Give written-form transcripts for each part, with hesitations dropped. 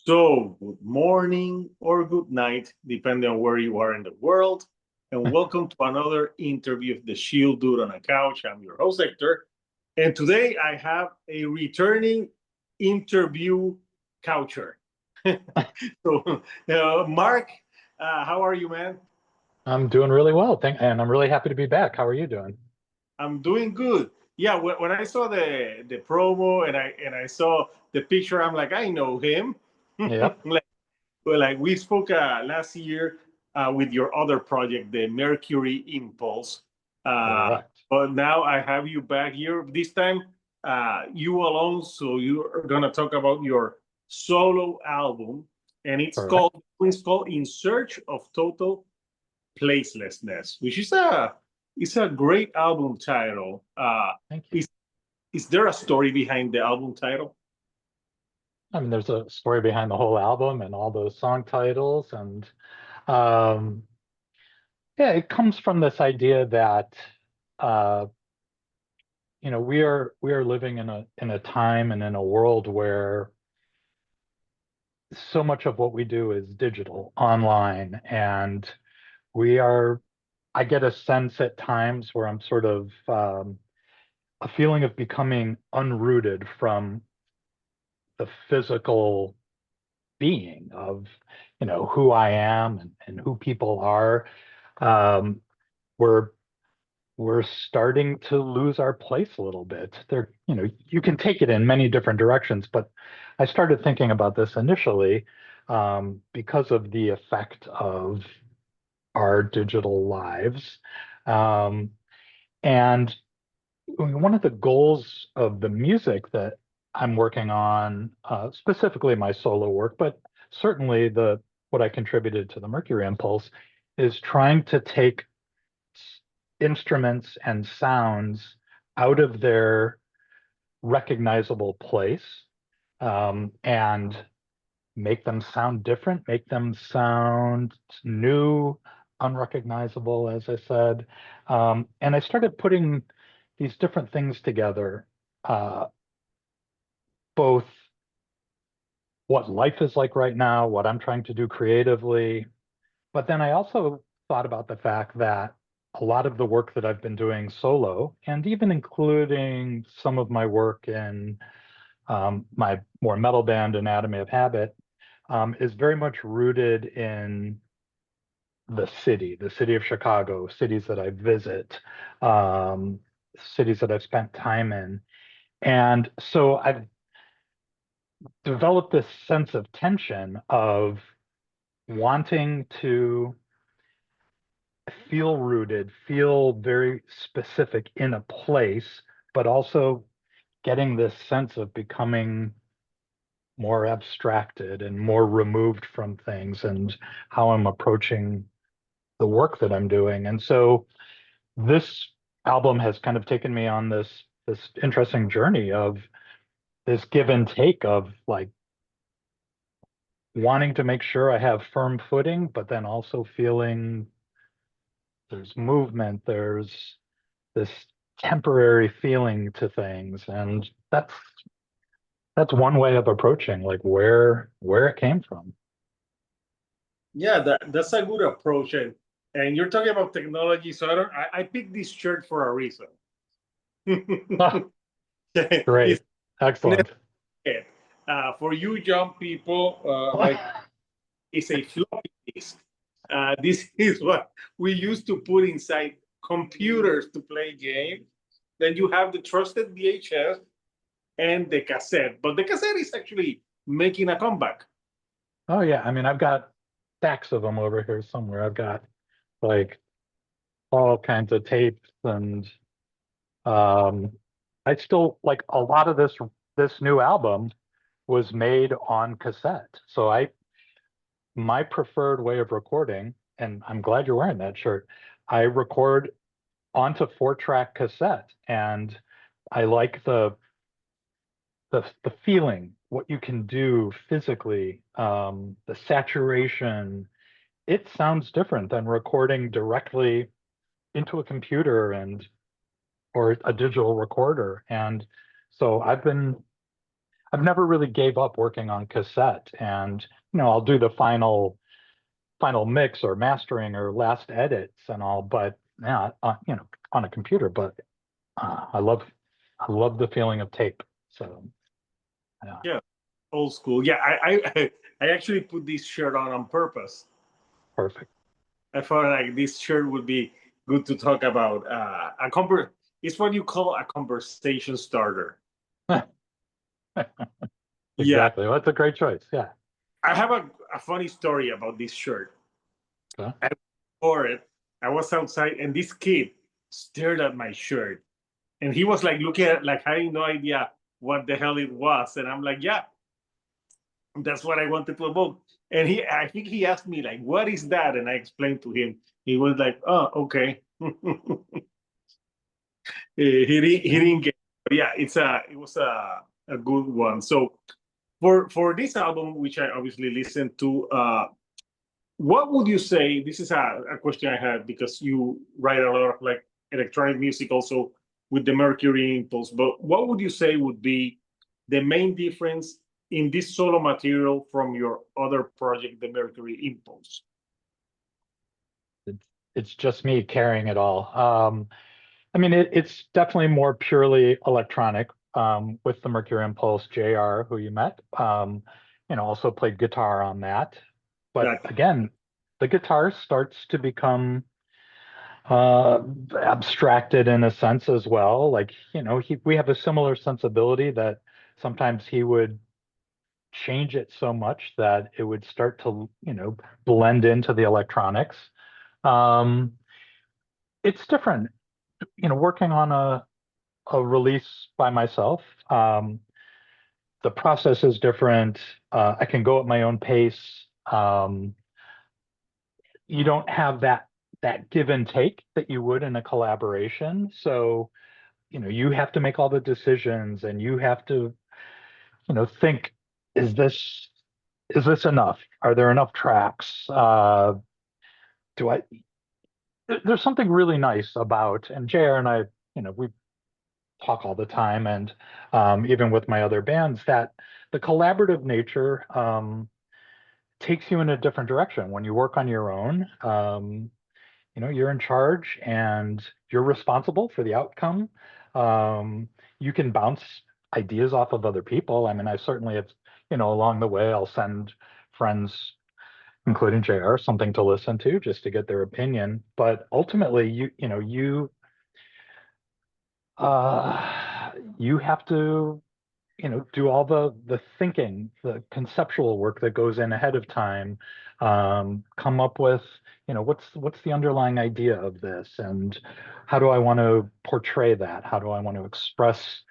So, good morning or good night, depending on where you are in the world. And welcome to another interview of the Shield Dude on a Couch. I'm your host, Hector. And today I have a returning interview coucher. Mark, how are you, man? I'm doing really well, and I'm really happy to be back. How are you doing? I'm doing good. Yeah, when I saw the promo and I saw the picture, I'm like, I know him. Yep. Like we spoke last year with your other project, the Mercury Impulse. Correct. But now I have you back here. This time, you alone. So you are gonna talk about your solo album, and it's Correct. called "In Search of Total Placelessness," which is a great album title. Thank you. Is is there a story behind the album title? I mean, there's a story behind the whole album and all those song titles, and um, yeah, it comes from this idea that uh, we are living in a time and in a world where so much of what we do is digital, online, and we are. I get a sense at times where I'm sort of a feeling of becoming unrooted from the physical being of who I am and who people are. um, we're we're starting to lose our place a little bit there. You can take it in many different directions, but I started thinking about this initially because of the effect of our digital lives. um, and one of the goals of the music that I'm working on, specifically my solo work, but certainly the what I contributed to the Mercury Impulse, is trying to take instruments and sounds out of their recognizable place, and make them sound different, make them sound new, unrecognizable, as I said. And I started putting these different things together, uh, both what life is like right now, what I'm trying to do creatively. But then I also thought about the fact that a lot of the work that I've been doing solo, and even including some of my work in my more metal band, Anatomy of Habit, is very much rooted in the city of Chicago, cities that I visit, um, cities that I've spent time in. And so I've developed this sense of tension of wanting to feel rooted, feel very specific in a place, but also getting this sense of becoming more abstracted and more removed from things and how I'm approaching the work that I'm doing. And so this album has kind of taken me on this interesting journey of this give and take of like wanting to make sure I have firm footing, but then also feeling there's movement, there's this temporary feeling to things. And that's one way of approaching like where it came from. Yeah, that's a good approach. And you're talking about technology, so I picked this shirt for a reason. Ah, It's great. Excellent. for you young people, like it's a floppy disk. This is what we used to put inside computers to play games. Then you have the trusted VHS and the cassette, but the cassette is actually making a comeback. Oh yeah, I mean I've got stacks of them over here somewhere. I've got like all kinds of tapes, and um I still like a lot of this new album was made on cassette. So I my preferred way of recording, and I'm glad you're wearing that shirt, I record onto 4-track cassette, and I like the feeling, what you can do physically, the saturation. It sounds different than recording directly into a computer and or a digital recorder. And so I've never really gave up working on cassette, and I'll do the final mix or mastering or last edits and all, but yeah, on a computer. But I love the feeling of tape. So yeah, Yeah, old school. Yeah, I actually put this shirt on purpose. perfect. I thought like this shirt would be good to talk about. It's what you call a conversation starter. Yeah, Exactly. Well, that's a great choice. Yeah. I have a funny story about this shirt. Okay. I wore it. I was outside, and this kid stared at my shirt, and he was like looking at like having no idea what the hell it was, and I'm like, yeah, that's what I wanted to evoke. And I think he asked me like, what is that? And I explained to him. He was like, oh, okay. He didn't get. But yeah, it was a good one. So for this album, which I obviously listened to, what would you say? This is a question I had because you write a lot of like electronic music also with the Mercury Impulse. But what would you say would be the main difference in this solo material from your other project, the Mercury Impulse? It's just me carrying it all. I mean, it's definitely more purely electronic, with the Mercury Impulse. JR, who you met, also played guitar on that. But That again, the guitar starts to become uh, abstracted in a sense as well. Like, we have a similar sensibility that sometimes he would change it so much that it would start to, blend into the electronics. Um, it's different, working on a release by myself. The process is different. I can go at my own pace. You don't have that give and take that you would in a collaboration. So, you have to make all the decisions, and you have to, think, is this enough? Are there enough tracks? Do I There's something really nice about, and JR and I, we talk all the time, and even with my other bands, that the collaborative nature takes you in a different direction. When you work on your own, you're in charge and you're responsible for the outcome. You can bounce ideas off of other people. I mean, I certainly have, along the way, I'll send friends, including JR, something to listen to just to get their opinion. But ultimately, you have to, do all the thinking, the conceptual work that goes in ahead of time. Come up with, what's the underlying idea of this, and how do I want to portray that? How do I want to express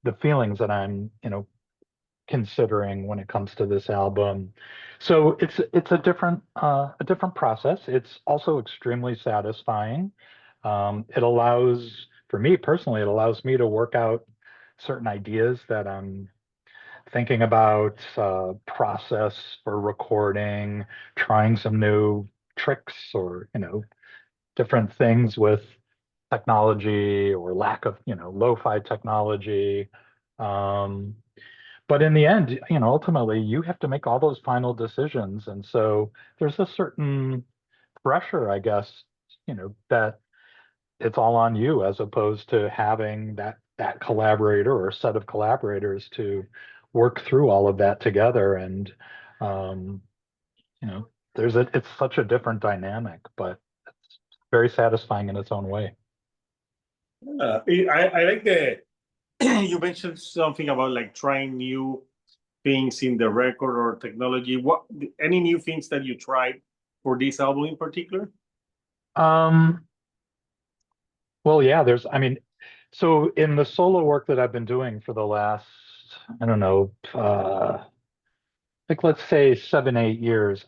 the feelings that I'm, considering when it comes to this album? So it's a different process. It's also extremely satisfying. It allows, for me personally, it allows me to work out certain ideas that I'm thinking about, process for recording, trying some new tricks, or different things with technology or lack of lo-fi technology. Um, but in the end, ultimately, you have to make all those final decisions, and so there's a certain pressure, I guess, that it's all on you, as opposed to having that collaborator or set of collaborators to work through all of that together. And um, you know, it's such a different dynamic, but it's very satisfying in its own way. I like the you mentioned something about like trying new things in the record or technology. What any new things that you tried for this album in particular? Um, well, yeah, I mean, so in the solo work that I've been doing for the last, I don't know, like, let's say 7, 8 years,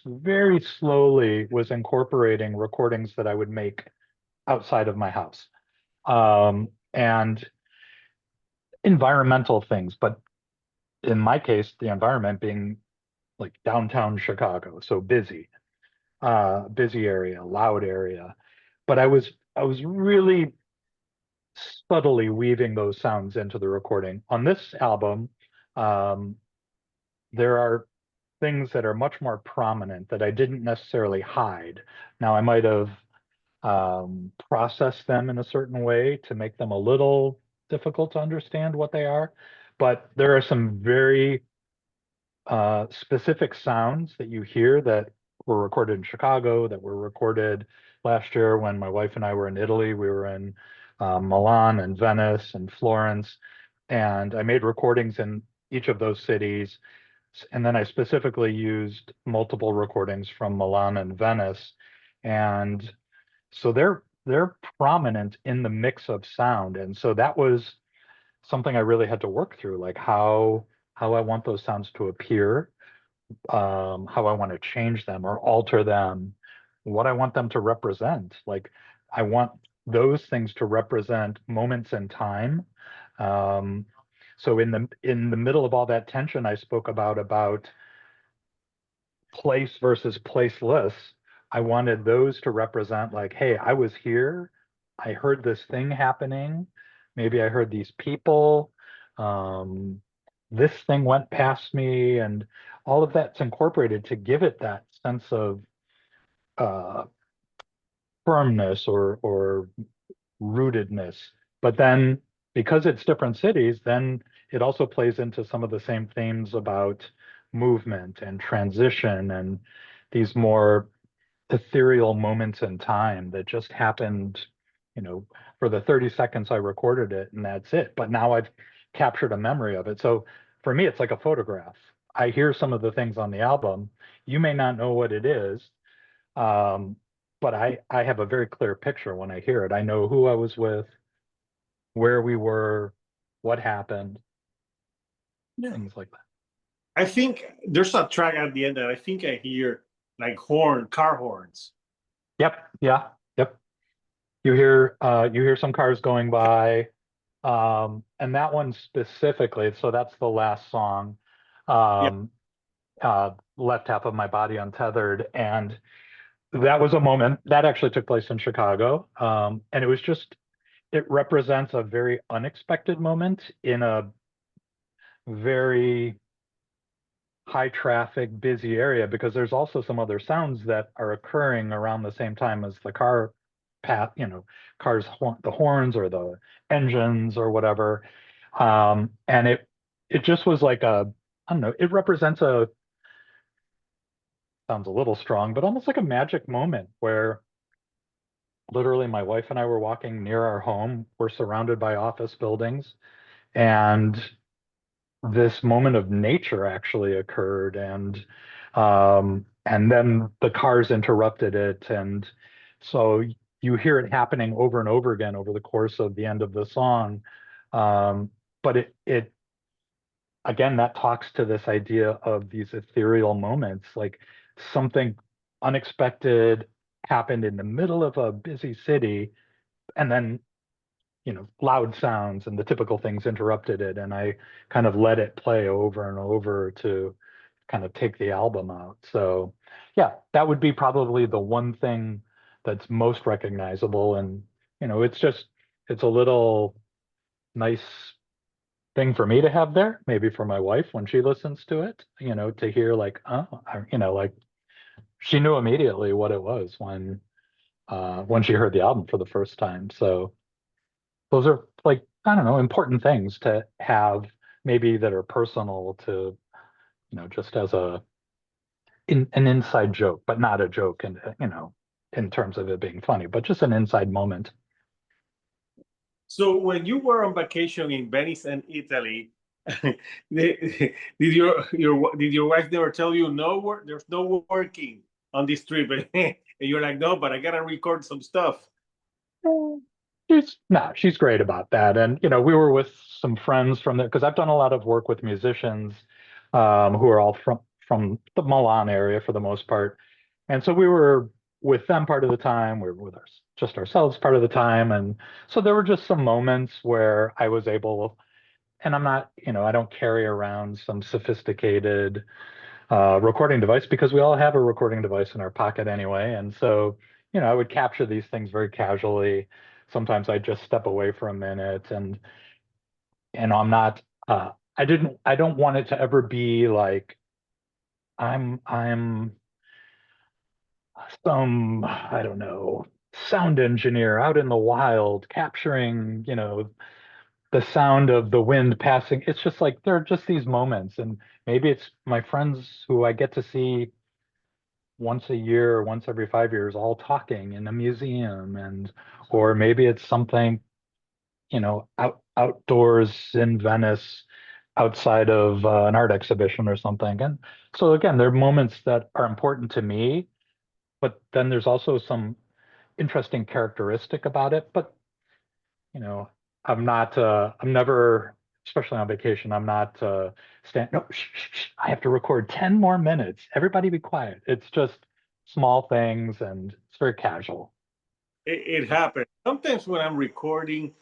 very slowly was incorporating recordings that I would make outside of my house, and environmental things. But in my case, the environment being like downtown Chicago, so busy area, loud area. But I was really subtly weaving those sounds into the recording. On this album, There are things that are much more prominent that I didn't necessarily hide. Now, I might have processed them in a certain way to make them a little difficult to understand what they are, but there are some very specific sounds that you hear that were recorded in Chicago, that were recorded last year when my wife and I were in Italy. We were in Milan and Venice and Florence, and I made recordings in each of those cities. And then I specifically used multiple recordings from Milan and Venice. And so they're prominent in the mix of sound. And so that was something I really had to work through, like how I want those sounds to appear, how I want to change them or alter them, what I want them to represent. Like I want those things to represent moments in time. Um, so in the middle of all that tension I spoke about place versus placeless, I wanted those to represent like, hey, I was here, I heard this thing happening, maybe I heard these people, um, this thing went past me, and all of that's incorporated to give it that sense of uh, firmness or rootedness. But then because it's different cities, then it also plays into some of the same themes about movement and transition and these more ethereal moments in time that just happened, for the 30 seconds I recorded it and that's it. But now I've captured a memory of it. So for me, it's like a photograph. I hear some of the things on the album. You may not know what it is, um, but I have a very clear picture when I hear it. I know who I was with, where we were, what happened, Yeah. things like that. I think there's a track at the end that I think I hear like car horns. Yep, yeah, yep. You hear some cars going by, and that one specifically. So that's the last song, Yeah. um, left half of my body untethered, and that was a moment that actually took place in Chicago, and it represents a very unexpected moment in a very high traffic, busy area because there's also some other sounds that are occurring around the same time as the car path, the horns or the engines or whatever. And it just was like I don't know, it represents sounds a little strong, but almost like a magic moment where literally my wife and I were walking near our home. We're surrounded by office buildings, and this moment of nature actually occurred, and then the cars interrupted it, and so you hear it happening over and over again over the course of the end of the song. But it again, that talks to this idea of these ethereal moments, like something unexpected happened in the middle of a busy city, and then loud sounds and the typical things interrupted it. And I kind of let it play over and over to kind of take the album out. So yeah, that would be probably the one thing that's most recognizable. And, it's a little nice thing for me to have there, maybe for my wife when she listens to it, to hear like, oh, like she knew immediately what it was when she heard the album for the first time. So those are like, I don't know, important things to have maybe that are personal to, just as an inside joke, but not a joke and in terms of it being funny, but just an inside moment. So when you were on vacation in Venice and Italy, did your wife never tell you no work? There's no working on this trip, and you're like, no, but I gotta record some stuff. She's great about that. And, we were with some friends from there because I've done a lot of work with musicians who are all from the Milan area for the most part. And so we were with them part of the time, we were with just ourselves part of the time. And so there were just some moments where I was able, and I'm not, I don't carry around some sophisticated recording device because we all have a recording device in our pocket anyway. And so, I would capture these things very casually. Sometimes I just step away for a minute and I'm not I don't want it to ever be like I'm some, I don't know, sound engineer out in the wild capturing, the sound of the wind passing. It's just like there are just these moments, and maybe it's my friends who I get to see once a year or once every 5 years all talking in a museum, and or maybe it's something, outdoors in Venice outside of an art exhibition or something. And so again, there are moments that are important to me, but then there's also some interesting characteristic about it. But you know, I'm never, especially on vacation, I'm not no, I have to record 10 more minutes. Everybody be quiet. It's just small things and it's very casual. It happens. Sometimes when I'm recording,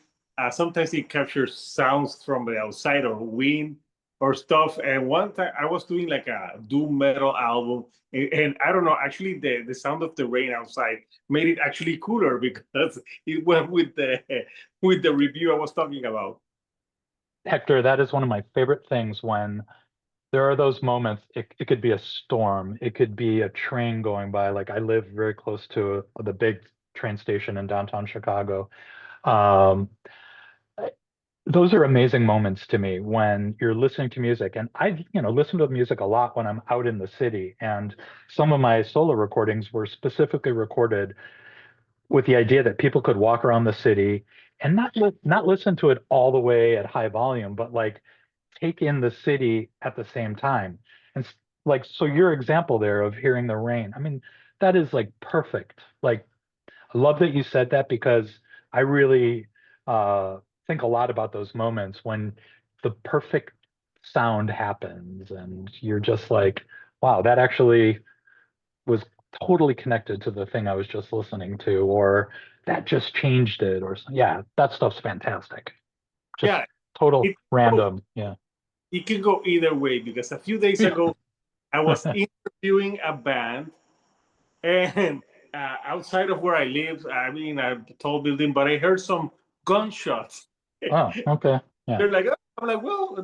sometimes it captures sounds from the outside or wind or stuff. And one time I was doing like a doom metal album, and I don't know, actually the sound of the rain outside made it actually cooler because it went with the review I was talking about. Hector, that is one of my favorite things when there are those moments. It could be a storm, it could be a train going by. Like I live very close to the big train station in downtown Chicago. Um, those are amazing moments to me when you're listening to music. And I, listen to music a lot when I'm out in the city. And some of my solo recordings were specifically recorded with the idea that people could walk around the city and not listen to it all the way at high volume, but like take in the city at the same time. And like, so your example there of hearing the rain, I mean, that is like perfect. Like, I love that you said that because I really think a lot about those moments when the perfect sound happens and you're just like, wow, that actually was totally connected to the thing I was just listening to, or that just changed it, or yeah, that stuff's fantastic. Just Yeah, total it random. Yeah. it can go either way because a few days ago I was interviewing a band. And outside of where I live, I mean, a tall building, but I heard some gunshots. Oh, okay. Yeah. They're like, oh. I'm like, well,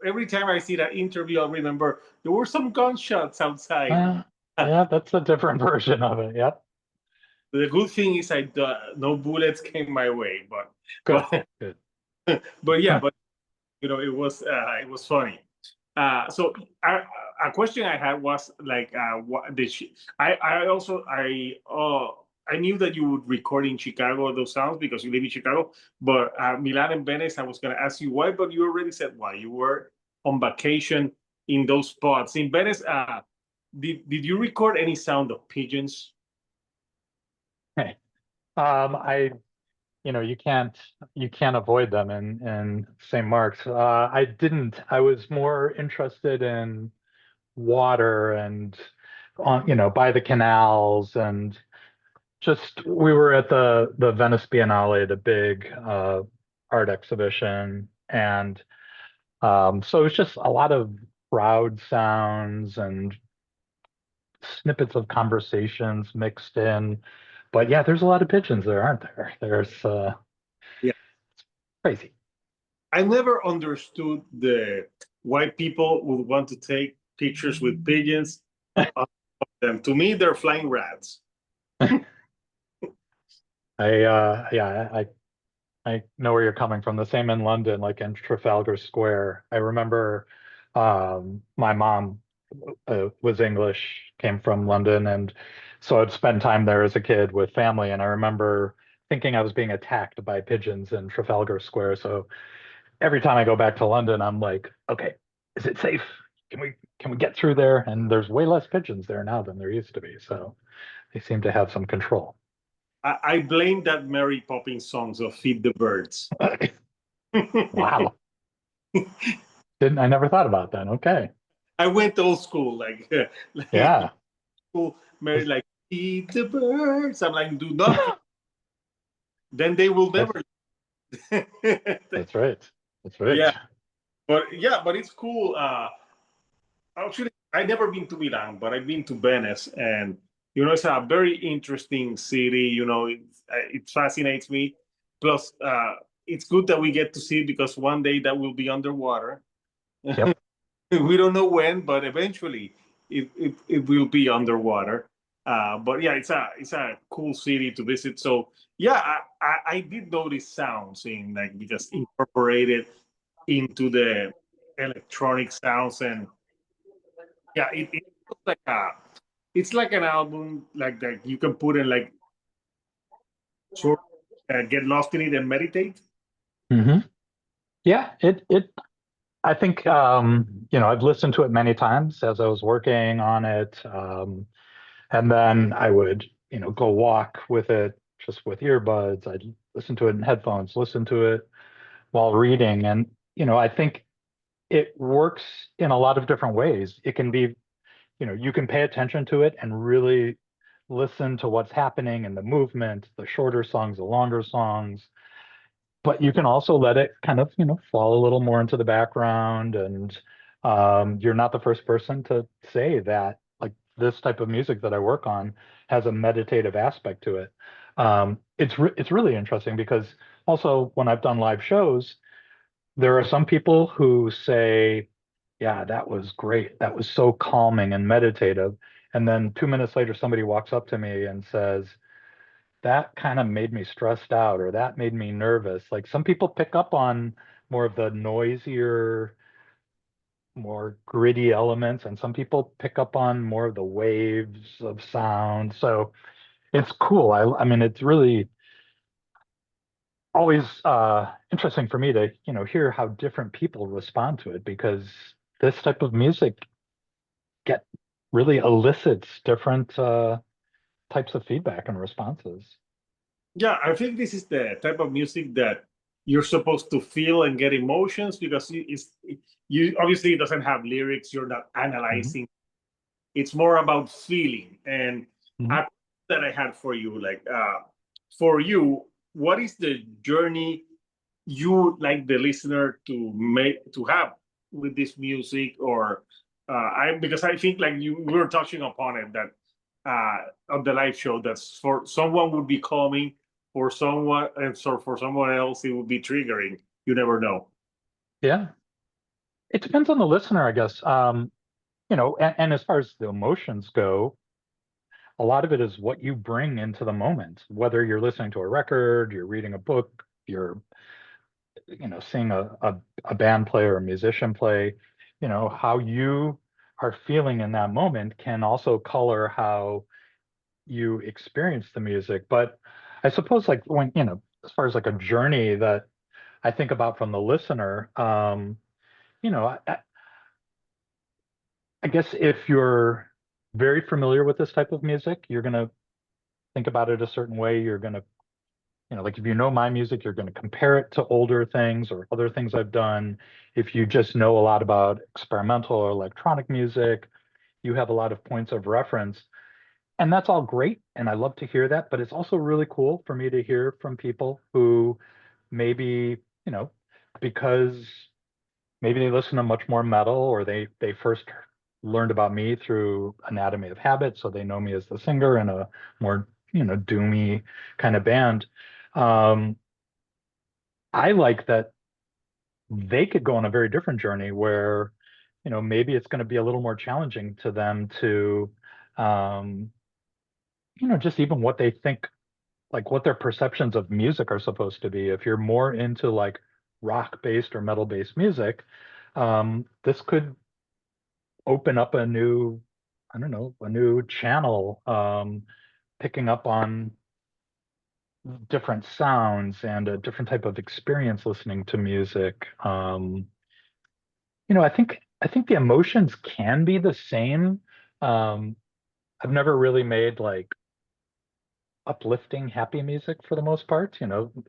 every time I see that interview, I'll remember there were some gunshots outside. Uh, yeah, that's a different version of it. Yep. The good thing is, no bullets came my way, Good. but Good. but yeah, Huh. but it was funny. So a question I had was like, what did she? I knew that you would record in Chicago those sounds because you live in Chicago, but Milan and Venice, I was going to ask you why, but you already said why. You were on vacation in those spots in Venice. Did you record any sound of pigeons? Hey. I you can't avoid them in St. Mark's. I didn't. I was more interested in water and on, by the canals, and just we were at the Venice Biennale, the big art exhibition, and so it's just a lot of crowd sounds and snippets of conversations mixed in. But yeah, there's a lot of pigeons there, aren't there? There's Yeah, crazy. I never understood the why people would want to take pictures with pigeons. Them to me, they're flying rats. I know where you're coming from. The same in London, like in Trafalgar Square. I remember my mom was English, came from London, and so I'd spend time there as a kid with family. And I remember thinking I was being attacked by pigeons in Trafalgar Square. So every time I go back to London, I'm like, okay, is it safe? Can we get through there? And there's way less pigeons there now than there used to be. So they seem to have some control. I blame that Mary Poppins songs of Feed the Birds. Wow. Didn't I never thought about that. Okay. I went old school, like Yeah. school, Mary, like feed the birds. I'm like, do not. Then they will That's never. that's right. That's right. Yeah, but it's cool. Actually, I never been to Milan, but I've been to Venice, and it's a very interesting city. It fascinates me. Plus, it's good that we get to see it because one day that will be underwater. Yep. We don't know when, but eventually it will be underwater. But yeah, it's a cool city to visit. So yeah, I did notice sounds in like because incorporated into the electronic sounds, and yeah, it looks like a it's like an album like that you can put in like sort get lost in it and meditate. Hmm. Yeah, I think I've listened to it many times as I was working on it. And then I would, go walk with it just with earbuds. I'd listen to it in headphones, listen to it while reading. And, I think it works in a lot of different ways. It can be, you can pay attention to it and really listen to what's happening in the movement, the shorter songs, the longer songs. But you can also let it kind of, fall a little more into the background. And you're not the first person to say that, like, this type of music that I work on has a meditative aspect to it. It's really interesting because also when I've done live shows, there are some people who say, yeah, that was great. That was so calming and meditative. And then 2 minutes later, somebody walks up to me and says, that kind of made me stressed out, or that made me nervous. Like, some people pick up on more of the noisier, more gritty elements, and some people pick up on more of the waves of sound. So it's cool. I mean, it's really always interesting for me to, hear how different people respond to it, because this type of music get really elicits different types of feedback and responses. Yeah, I think this is the type of music that you're supposed to feel and get emotions because you obviously it doesn't have lyrics. You're not Mhm. analyzing. It's more about feeling. And Mhm. a that I had for you, like for you, what is the journey you would like the listener to make to have with this music? Or I because I think like you we were touching upon it that on the live show that's for someone would be calming, for someone and so for someone else it would be triggering. You never know. Yeah, it depends on the listener, I guess. And as far as the emotions go, a lot of it is what you bring into the moment, whether you're listening to a record, you're reading a book, you're, seeing a band play or a musician play, how you are feeling in that moment can also color how you experience the music. But I suppose, like, when, as far as like a journey that I think about from the listener, you know, I, I guess if you're very familiar with this type of music, you're going to think about it a certain way. You're going to, like, if you know my music, you're going to compare it to older things or other things I've done. If you just know a lot about experimental or electronic music, you have a lot of points of reference. And that's all great. And I love to hear that. But it's also really cool for me to hear from people who maybe, because maybe they listen to much more metal, or they first learned about me through Anatomy of Habit, so they know me as the singer in a more, doomy kind of band. Um, I like that they could go on a very different journey where, maybe it's going to be a little more challenging to them to, um, just even what they think, like what their perceptions of music are supposed to be. If you're more into like rock-based or metal-based music, this could open up a new, I don't know, a new channel, picking up on different sounds and a different type of experience listening to music. I think the emotions can be the same. Um, I've never really made like uplifting, happy music for the most part.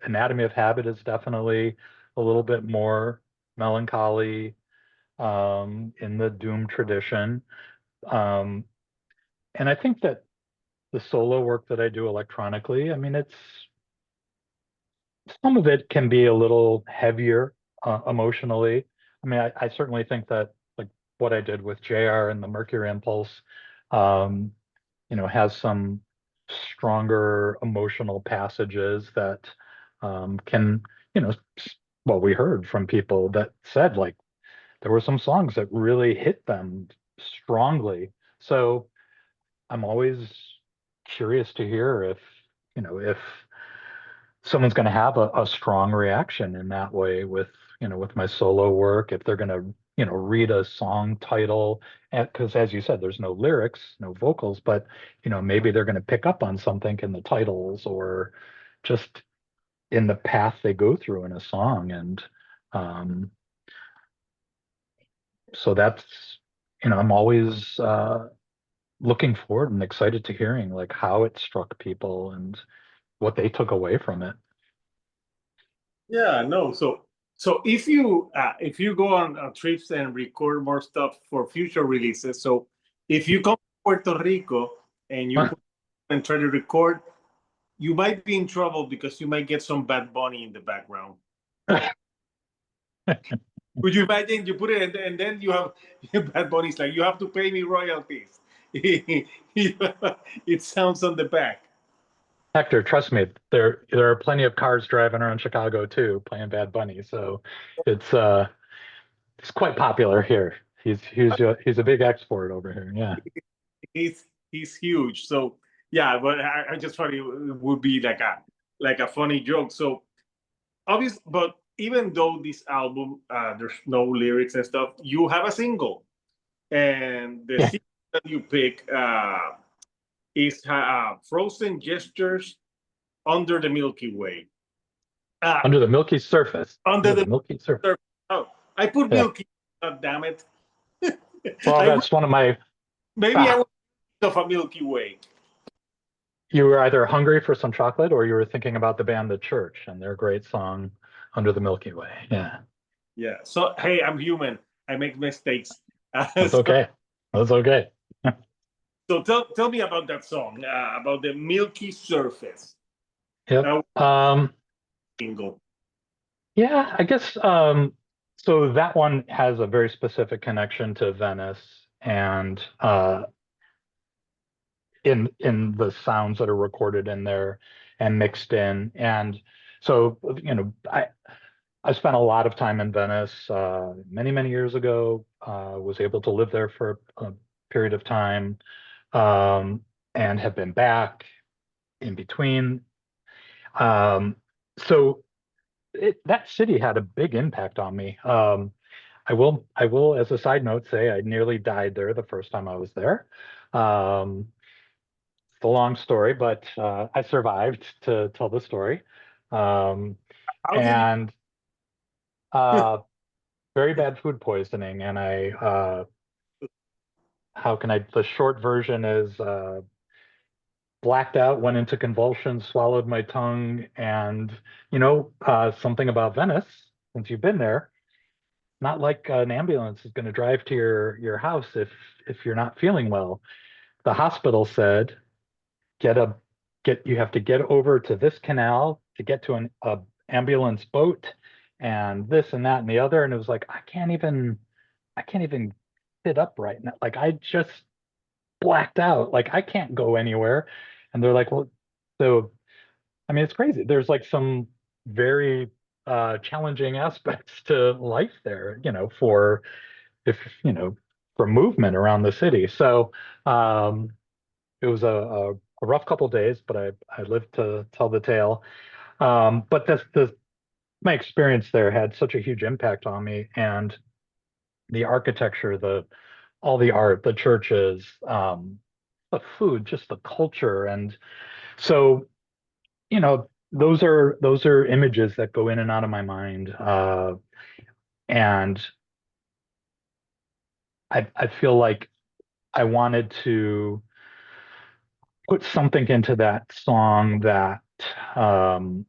Anatomy of Habit is definitely a little bit more melancholy, in the doom tradition. Um, and I think that the solo work that I do electronically, I mean, some of it can be a little heavier emotionally. I mean, I certainly think that, like, what I did with JR and the Mercury Impulse, um, has some stronger emotional passages that can you know, well, we heard from people that said like there were some songs that really hit them strongly. So I'm always curious to hear if, if someone's going to have a strong reaction in that way with, with my solo work, if they're going to, read a song title, because as you said, there's no lyrics, no vocals, but, maybe they're going to pick up on something in the titles or just in the path they go through in a song. And um, so that's, I'm always looking forward and excited to hearing like how it struck people and what they took away from it. Yeah, no. So if you go on trips and record more stuff for future releases, so if you come to Puerto Rico and you put and try to record, you might be in trouble because you might get some Bad Bunny in the background. Could you imagine you put it and then you have Bad Bunny's like you have to pay me royalties. It sounds on the back. Hector, trust me, there are plenty of cars driving around Chicago too, playing Bad Bunny. So it's quite popular here. He's a big export over here. Yeah. He's huge. So yeah, but I just thought it would be like a funny joke. So obviously, but even though this album there's no lyrics and stuff, you have a single, and the Yeah. single that you pick is "Frozen Gestures Under the Milky Way." Under the milky surface. Under Under the the milky surface. surface. Oh, I put Yeah. Milky. God damn it! Well, I that's one of my maybe I ah, was of a Milky Way. you were either hungry for some chocolate or you were thinking about the band The Church and their great song Under the Milky Way. Yeah. Yeah. So hey, I'm human. I make mistakes. That's okay. That's okay. So tell me about that song, about the milky surface. Yep. That single. Yeah, I guess so that one has a very specific connection to Venice and in the sounds that are recorded in there and mixed in. And so, I spent a lot of time in Venice many, many years ago, was able to live there for a period of time, and have been back in between. Um, so that city had a big impact on me. I will, as a side note, say I nearly died there the first time I was there. Um, it's a long story, but I survived to tell the story. Um, How did you? and uh, very bad food poisoning, and how can I? The short version is blacked out, went into convulsions, swallowed my tongue, and something about Venice. Since you've been there, not like an ambulance is going to drive to your house if you're not feeling well. The hospital said, get a get you have to get over to this canal to get to a ambulance boat and this and that and the other. And it was like, I can't even sit up right now. Like I just blacked out. Like I can't go anywhere. And they're like, well, so I mean, it's crazy. There's like some very challenging aspects to life there, for if for movement around the city. So it was a rough couple days, but I lived to tell the tale. But this my experience there had such a huge impact on me, and the architecture, the all the art, the churches, the food, just the culture, and so those are images that go in and out of my mind, and I feel like I wanted to put something into that song that um,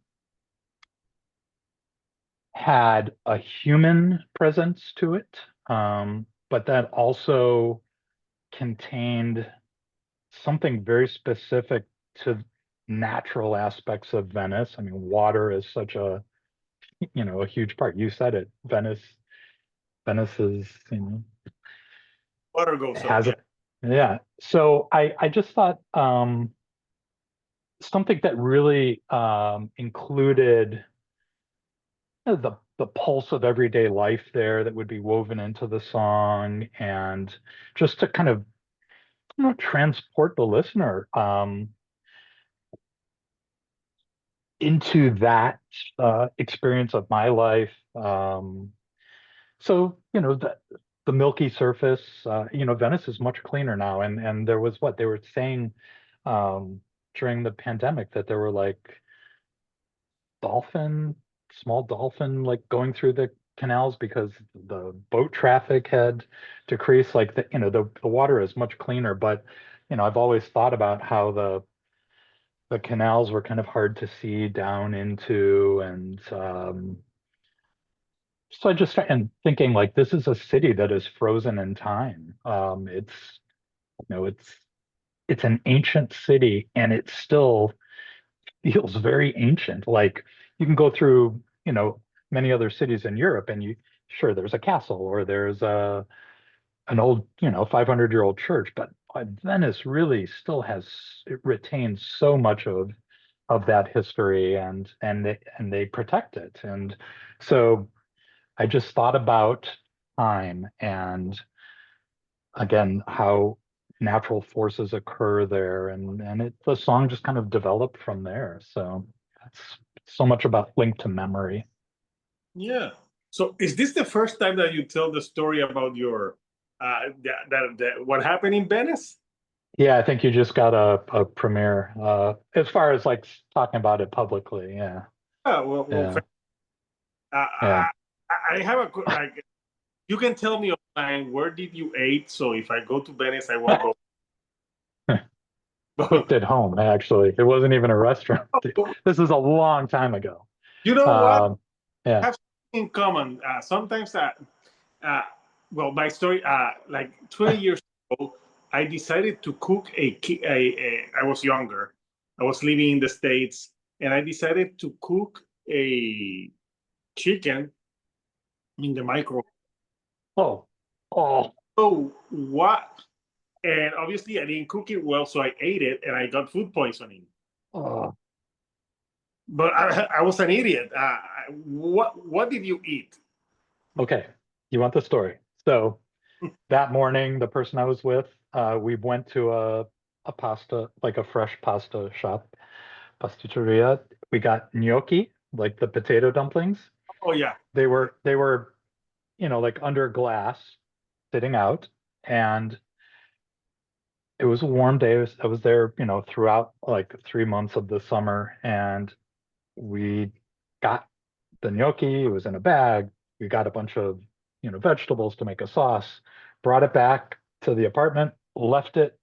had a human presence to it, but that also contained something very specific to natural aspects of Venice. I mean, water is such a huge part. You said it. Venice is, Water goes up. has Yeah. it. Yeah. So I just thought something that really included the pulse of everyday life there that would be woven into the song, and just to kind of transport the listener into that experience of my life. So, the milky surface, Venice is much cleaner now. And there was what they were saying um, during the pandemic, that there were like dolphin, small dolphin, like going through the canals because the boat traffic had decreased. Like the water is much cleaner. But, I've always thought about how the canals were kind of hard to see down into. And so I just started thinking, like, this is a city that is frozen in time. You know, it's an ancient city, and it still feels very ancient. Like, you can go through, many other cities in Europe, and sure, there's a castle, or there's an old, 500-year-old church, but Venice really still it retains so much of that history, and they protect it. And so I just thought about time, and again, how natural forces occur there, and the song just kind of developed from there. So it's so much about linked to memory. Yeah. So is this the first time that you tell the story about your what happened in Venice? Yeah, I think you just got a premiere as far as like talking about it publicly. Yeah, Well, yeah, yeah. I, I have like, you can tell me online where did you eat. So if I go to Venice, I won't go. Cooked at home, actually. It wasn't even a restaurant. This is a long time ago. You know what? Um, yeah. Have something in common. Sometimes, uh, well, my story, like 20 years ago, I decided to cook I was younger. I was living in the States, and I decided to cook a chicken in the microwave. Oh, oh, So what? And obviously, I didn't cook it well, so I ate it, and I got food poisoning. oh. But I was an idiot. What did you eat? Okay. You want the story? So that morning, the person I was with, we went to a pasta, like a fresh pasta shop, pasticceria. We got gnocchi, like the potato dumplings. Oh yeah. They were, like under glass, sitting out, and it was a warm day. I was there, throughout like 3 months of the summer, and we got the gnocchi. It was in a bag. We got a bunch of, vegetables to make a sauce, brought it back to the apartment, left it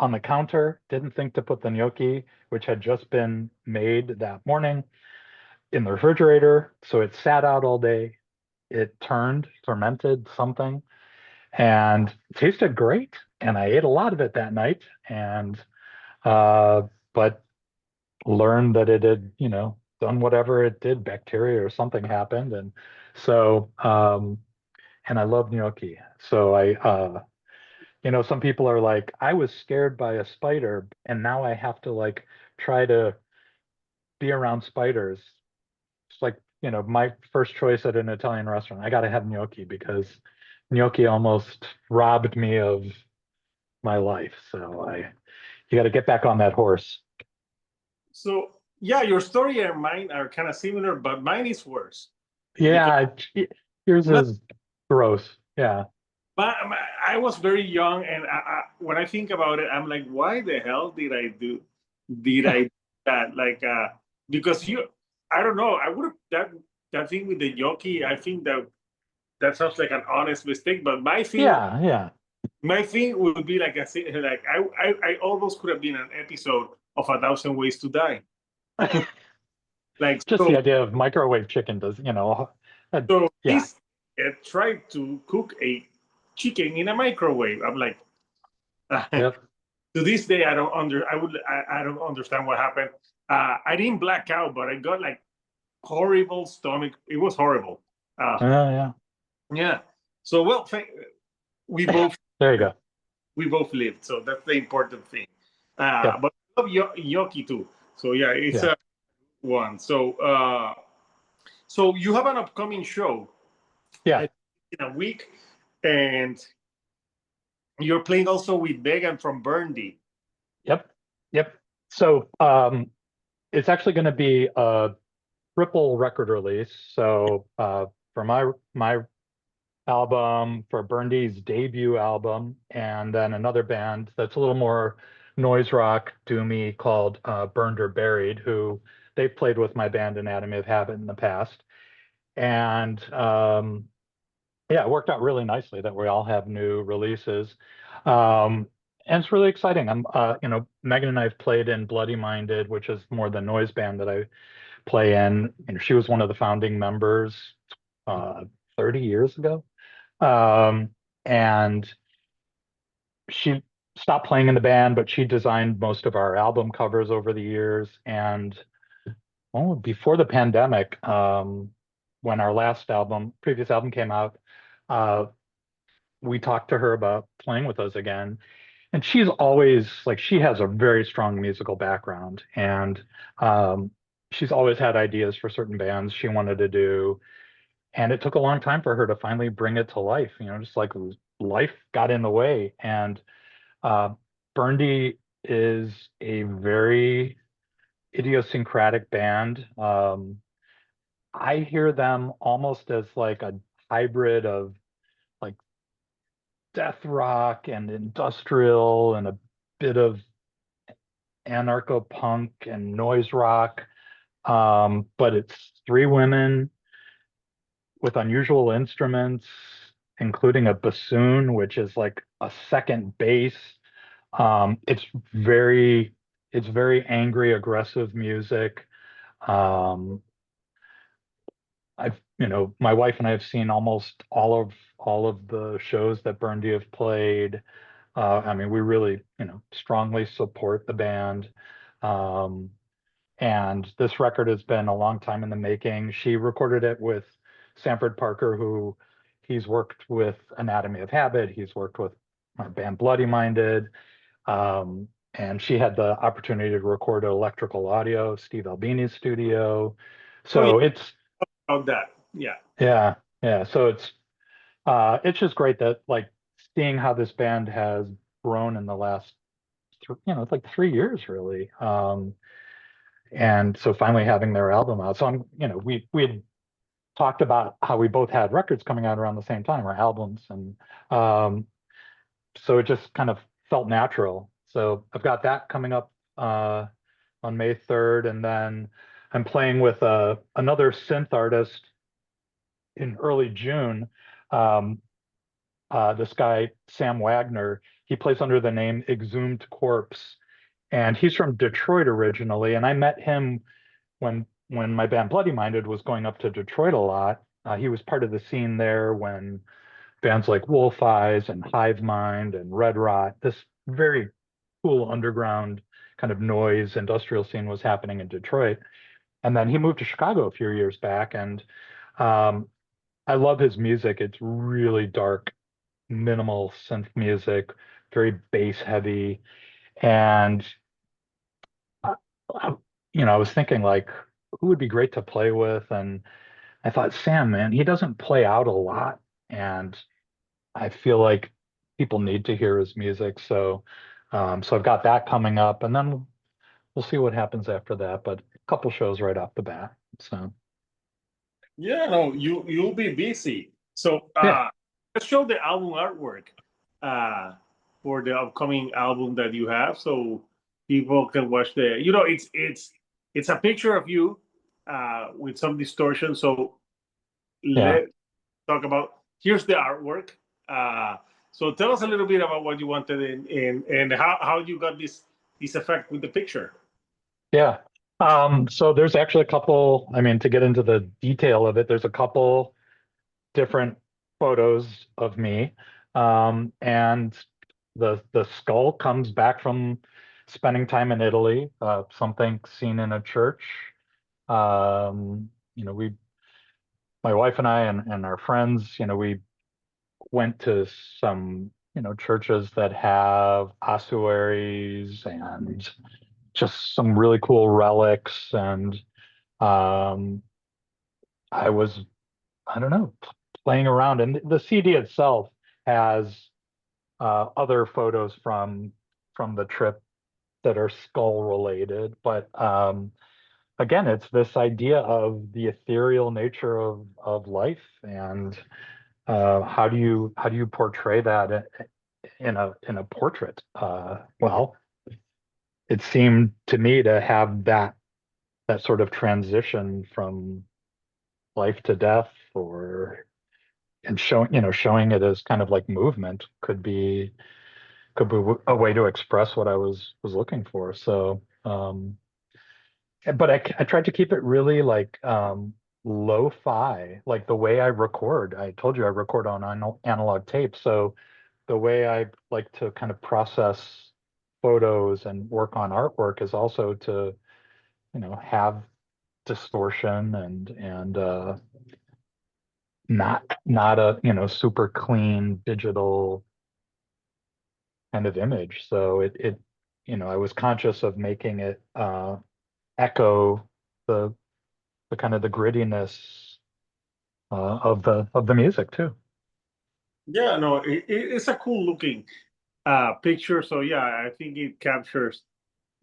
on the counter, didn't think to put the gnocchi, which had just been made that morning, in the refrigerator. So it sat out all day. It turned, fermented something, and tasted great. And I ate a lot of it that night, and but learned that it had, done whatever it did, bacteria or something happened. And so, and I love gnocchi. So some people are like, I was scared by a spider, and now I have to like try to be around spiders. It's like, my first choice at an Italian restaurant. I got to have gnocchi because gnocchi almost robbed me of my life. So you got to get back on that horse. So yeah, your story and mine are kind of similar, but mine is worse because Yeah, yours is gross. Yeah. I was very young, and when I think about it, I'm like, why the hell did I do that? Like, because I don't know, I would have that thing with the yoki. I think that sounds like an honest mistake, but Yeah, yeah. my thing would be like like I almost could have been an episode of A Thousand Ways to Die. Like Just the idea of microwave chicken does, so yeah. this tried to cook a chicken in a microwave. I'm like, Yep. to this day, I don't understand what happened. I didn't black out, but I got like horrible stomach. It was horrible. Yeah. Yeah. So well, we both There you go. we both lived, so that's the important thing. Yep. But I love Yoki too. So yeah, it's Yeah. a one. So So you have an upcoming show, Yeah. in a week, and you're playing also with Megan from Burndy. Yep. Yep. So it's actually going to be a triple record release. So for my album, for Burndy's debut album, and then another band that's a little more noise rock, doomy, called Burned or Buried, who they've played with my band Anatomy of Habit in the past. And yeah, it worked out really nicely that we all have new releases. And it's really exciting. Megan and I have played in Bloody Minded, which is more the noise band that I play in. She was one of the founding members uh, 30 years ago. And she stopped playing in the band, but she designed most of our album covers over the years. And before the pandemic, when our previous album came out, uh, we talked to her about playing with us again. And she's always like, she has a very strong musical background, and she's always had ideas for certain bands she wanted to do. And it took a long time for her to finally bring it to life, just like life got in the way. And uh, Burndy is a very idiosyncratic band. I hear them almost as like a hybrid of like death rock and industrial and a bit of anarcho punk and noise rock. But it's three women with unusual instruments, including a bassoon, which is like a second bass. Um, it's very, it's very angry, aggressive music. Um, my wife and I have seen almost all of the shows that Burndy have played. I mean, we really, strongly support the band. Um, and this record has been a long time in the making. She recorded it with Sanford Parker, who he's worked with Anatomy of Habit. He's worked with our band Bloody Minded. And she had the opportunity to record at Electrical Audio, Steve Albini's studio. Oh yeah, So it's, about that. Yeah. yeah, yeah. So it's just great that like seeing how this band has grown in the last, it's like 3 years really. And so finally having their album out. So we had talked about how we both had records coming out around the same time, or albums, and um, so it just kind of felt natural. So I've got that coming up on May 3rd, and then I'm playing with another synth artist in early June. Um, this guy Sam Wagner, he plays under the name Exhumed Corpse, and he's from Detroit originally. And I met him when my band Bloody Minded was going up to Detroit a lot. He was part of the scene there when bands like Wolf Eyes and Hive Mind and Red Rot, this very cool underground kind of noise industrial scene, was happening in Detroit. And then he moved to Chicago a few years back, and um, I love his music. It's really dark, minimal synth music, very bass heavy. And I, I, I was thinking like, who would be great to play with? And I thought, Sam, man, he doesn't play out a lot, and I feel like people need to hear his music. So I've got that coming up, and then we'll see what happens after that. But a couple shows right off the bat. So Yeah, no, you'll be busy. So yeah, let's show the album artwork uh for the upcoming album that you have, so people can watch it's a picture of you with some distortion. So yeah. let's talk about, here's the artwork. So tell us a little bit about what you wanted and how you got this effect with the picture. Yeah. So there's actually a couple, I mean, to get into the detail of it, there's a couple different photos of me. And the skull comes back from spending time in Italy, something seen in a church. We, my wife and I and our friends, we went to some, churches that have ossuaries and just some really cool relics. And um, I was, I don't know, playing around, and the CD itself has other photos from the trip that are skull related, but again, it's this idea of the ethereal nature of life, and how do you portray that in a portrait? Well, it seemed to me to have that sort of transition from life to death, or and showing it as kind of like movement could be a way to express what I was looking for. So but I tried to keep it really like lo-fi, like the way I record. I told you I record on analog tape, so the way I like to kind of process photos and work on artwork is also to, have distortion and not a, super clean digital kind of image. So I was conscious of making it echo the the kind of the grittiness of the music too. Yeah, no, it's a cool looking picture. So yeah, I think it captures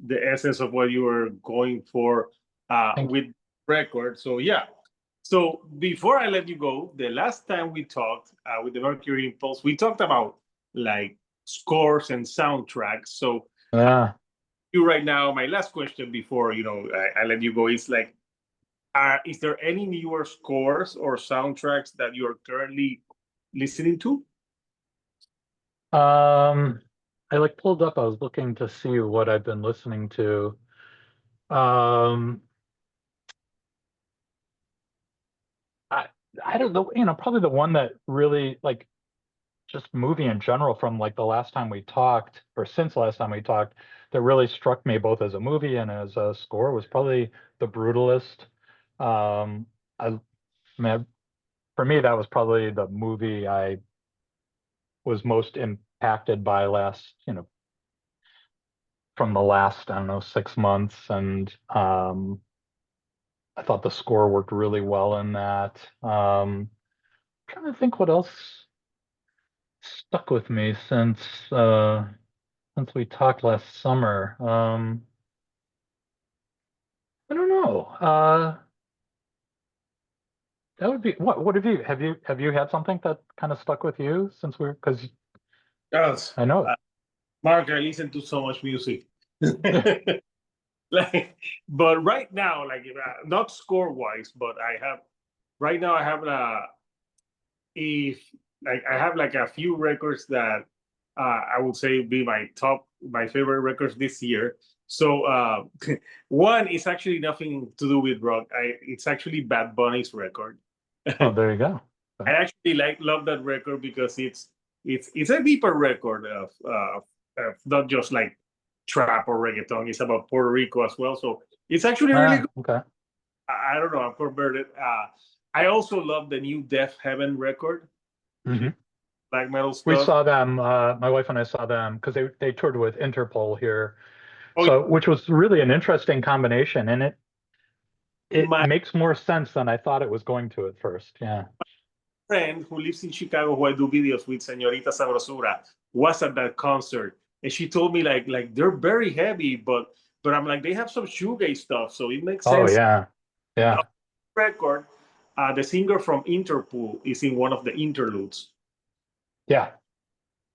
the essence of what you were going for Thank you. with record. So yeah. So before I let you go, the last time we talked with the Mercury Impulse, we talked about like scores and soundtracks. So Yeah. you right now, my last question before I let you go is like, is there any newer scores or soundtracks that you are currently listening to? I like pulled up, I was looking to see what I've been listening to. Um, I I don't know, probably the one that really like just movie in general from like the last time we talked, or since last time we talked, that really struck me both as a movie and as a score was probably The Brutalist. I mean, for me, that was probably the movie I was most impacted by from the last, I don't know, 6 months. And I thought the score worked really well in that. Trying to think what else stuck with me since we talked last summer. I don't know. That would be what have you had something that kind of stuck with you since because Yes. I know. Mark, I listen to so much music. Like, but right now, like not score wise, but right now I have if like I have like a few records that I would say be my favorite records this year. So one is actually nothing to do with rock. It's actually Bad Bunny's record. Oh, there you go. I actually love that record because it's a deeper record of not just like trap or reggaeton. It's about Puerto Rico as well. So it's actually really good. Okay. I don't know. I'm converted. I also love the new Deaf Heaven record, Hmm. black metal We stuff. saw them, my wife and I saw them because they toured with Interpol here. Oh, So, which was really an interesting combination, and it my makes more sense than I thought it was going to at first. Yeah. friend who lives in Chicago, who I do videos with, Señorita Sabrosura, was at that concert, and she told me like they're very heavy, but I'm like they have some shoegaze stuff, so it makes Oh sense. yeah. Yeah. Record, the singer from Interpol is in one of the interludes. Yeah.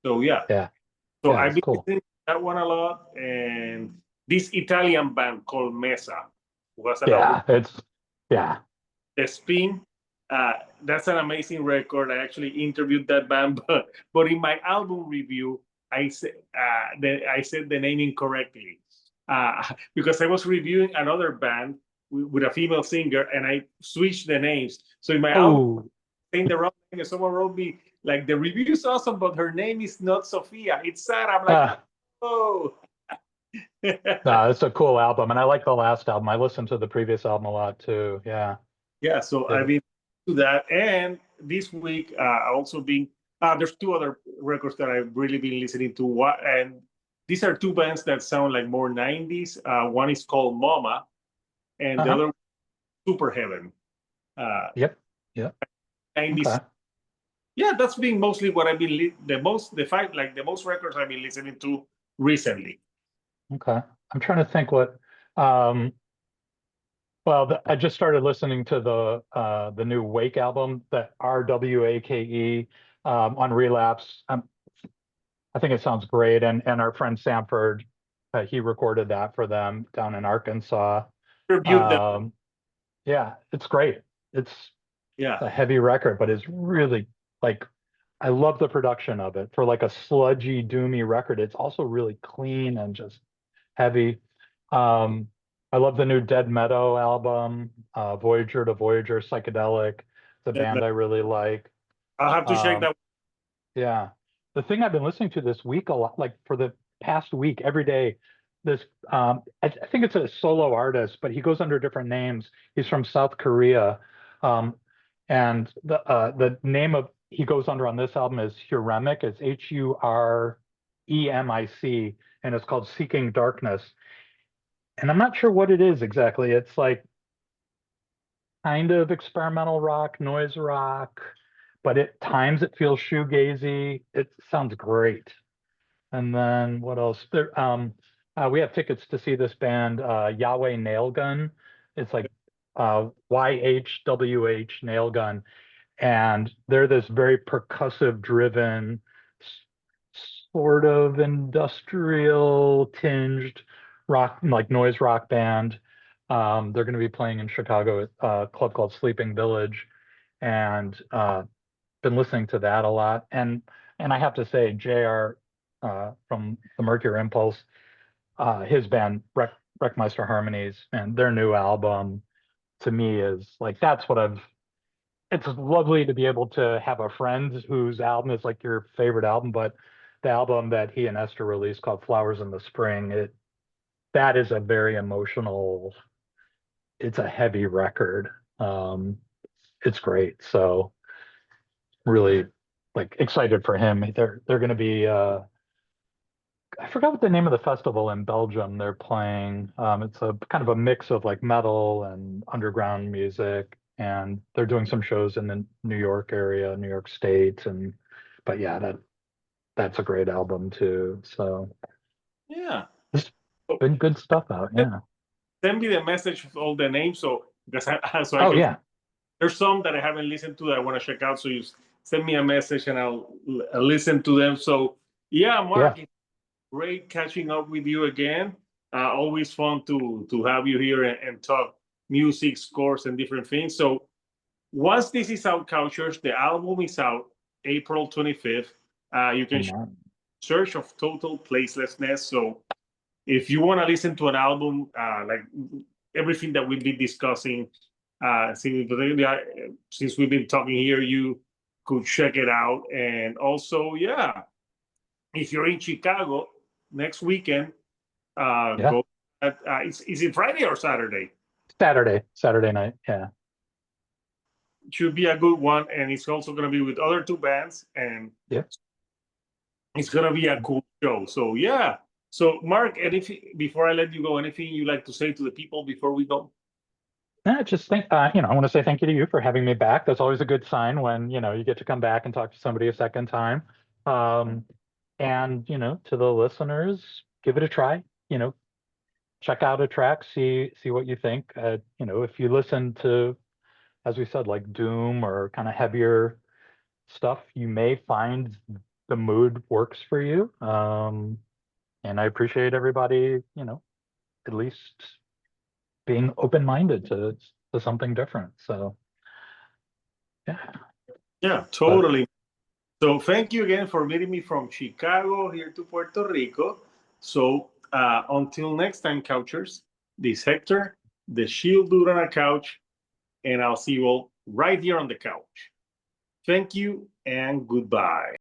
So yeah, Yeah. so Yeah. I've It's been cool. listening to that one a lot, and this Italian band called Mesa was another. Yeah. Yeah. The Spin, that's an amazing record. I actually interviewed that band, but in my album review, I said the name incorrectly because I was reviewing another band with a female singer, and I switched the names. So in my album, Oh. saying the wrong thing, and someone wrote me like the review is awesome, but her name is not Sophia. It's sad. I'm like, Uh, oh. no, it's a cool album, and I like the last album. I listened to the previous album a lot too. Yeah. Yeah, so Yeah. I've been to that, and this week I also been. There's two other records that I've really been listening to. And these are two bands that sound like more '90s. One is called Mama, and the Uh-huh. other Super Heaven. Yep. Yep. 90s. Okay. Yeah, that's been mostly what I've been the most records I've been listening to recently. Okay. I'm trying to think what I just started listening to the new Wake album, the RWAKE on Relapse. I think it sounds great, and our friend Sanford, he recorded that for them down in Arkansas. Reviewed them. Yeah, it's great. It's Yeah. a heavy record, but it's really like I love the production of it for like a sludgy, doomy record. It's also really clean and just heavy. I love the new Dead Meadow album, Voyager to Voyager, psychedelic. It's a band I really like. I'll have to check Um, that. yeah. The thing I've been listening to this week a lot, like for the past week, every day, this I think it's a solo artist, but he goes under different names. He's from South Korea. Um, and the name of he goes under on this album is Huremic. It's HUREMIC, and it's called Seeking Darkness. And I'm not sure what it is exactly. It's like kind of experimental rock, noise rock, but at times it feels shoegazy. It sounds great. And then what else? We have tickets to see this band, Yahweh Nailgun. It's like YHWH Nailgun, and they're this very percussive driven, sort of industrial tinged rock, like noise rock band. They're going to be playing in Chicago at a club called Sleeping Village, and been listening to that a lot. And I have to say, JR from the Mercury Impulse, his band Wreckmeister Harmonies, and their new album to me is like that's what I've. It's lovely to be able to have a friend whose album is like your favorite album, but the album that he and Esther released called Flowers in the Spring, that is a very emotional. It's a heavy record. It's great. So really like excited for him. They're going to be I forgot what the name of the festival in Belgium they're playing. It's a kind of a mix of like metal and underground music, and they're doing some shows in the New York area, New York State, and but yeah, that's a great album too. So Yeah. there's been good stuff out. Yeah. Send me the message with all the names so because so I Oh can. yeah. There's some that I haven't listened to that I want to check out. So you send me a message and I'll listen to them. So yeah, Mark, Yeah. it's great catching up with you again. Always fun to have you here and talk music, scores, and different things. So once this is out, Couchers, the album is out April 25th. You can search of Total Placelessness. So if you want to listen to an album like everything that we've been discussing since we've been talking here, you could check it out. And also, yeah, if you're in Chicago next weekend, Yeah. go. Is it Friday or Saturday? Saturday night. Yeah. Should be a good one, and it's also going to be with other two bands, and Yeah. it's going to be a cool show. So yeah. So Mark, anything before I let you go? Anything you like to say to the people before we go? I just think, I want to say thank you to you for having me back. That's always a good sign when, you get to come back and talk to somebody a second time. And, to the listeners, give it a try, check out a track, see what you think. If you listen to, as we said, like doom or kind of heavier stuff, you may find the mood works for you. And I appreciate everybody, at least being open-minded to something different. So yeah. Yeah, totally. So thank you again for meeting me from Chicago here to Puerto Rico. So until next time, Couchers, this is Hector, the Shield Dude on a Couch, and I'll see you all right here on the couch. Thank you and goodbye.